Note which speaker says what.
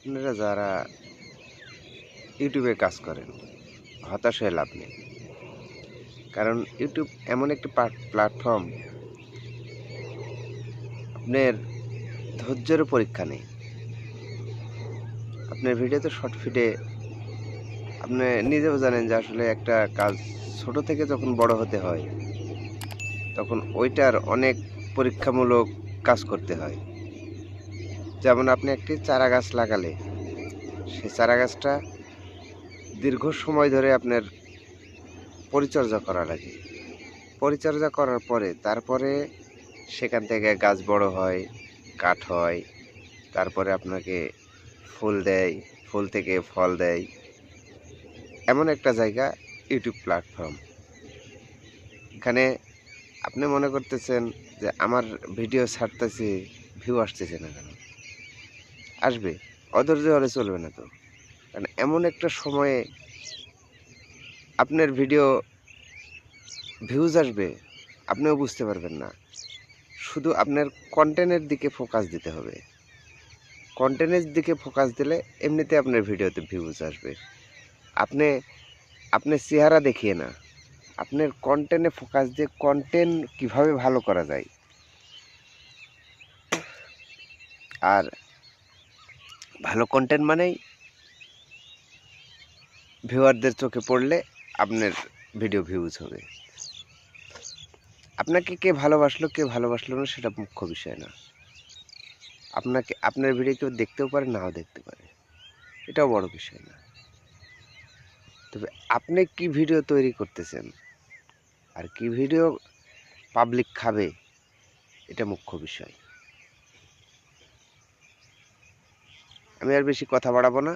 Speaker 1: আপনারা যারা ইউটিউবে কাজ করেন, হতাশ হয়ে লাভ নেই। কারণ ইউটিউব এমন একটি প্ল্যাটফর্ম, আপনার ধৈর্যেরও পরীক্ষা নেই। আপনার ভিডিওতে শর্ট ফিডে আপনি নিজেও জানেন যে আসলে একটা কাজ ছোট থেকে যখন বড় হতে হয়, তখন ওইটার অনেক পরীক্ষামূলক কাজ করতে হয়। যেমন আপনি একটি চারা গাছ লাগালে, সেই চারা গাছটা দীর্ঘ সময় ধরে আপনার পরিচর্যা করা লাগে। পরিচর্যা করার পরে তারপরে সেখান থেকে গাছ বড় হয়, কাঠ হয়, তারপরে আপনাকে ফুল দেয়, ফুল থেকে ফল দেয়। এমন একটা জায়গা ইউটিউব প্ল্যাটফর্ম। এখানে আপনি মনে করতেছেন যে আমার ভিডিও ছাড়তেছি, ভিউ আসতেছে না কেন? আসবে, অধৈর্য হলে চলবে না তো। কারণ এমন একটা সময়ে আপনার ভিডিও ভিউজ আসবে, আপনিও বুঝতে পারবেন না। শুধু আপনার কন্টেন্টের দিকে ফোকাস দিতে হবে। কন্টেন্টের দিকে ফোকাস দিলে এমনিতে আপনার ভিডিওতে ভিউজ আসবে। আপনি আপনার চেহারা দেখিয়ে না, আপনার কন্টেন্টে ফোকাস দিয়ে কন্টেন্ট কিভাবে ভালো করা যায়, আর ভালো কন্টেন্ট মানেই ভিউয়ারদের চোখে পড়লে আপনার ভিডিও ভিউজ হবে। আপনাকে কে ভালোবাসলো কে ভালোবাসলো না সেটা মুখ্য বিষয় না। আপনাকে আপনার ভিডিও কেউ দেখতেও পারে, নাও দেখতে পারে, এটাও বড় বিষয় না। তবে আপনি কি ভিডিও তৈরি করতেছেন আর কি ভিডিও পাবলিক খাবে, এটা মুখ্য বিষয়। আমি আর বেশি কথা বাড়াবো না।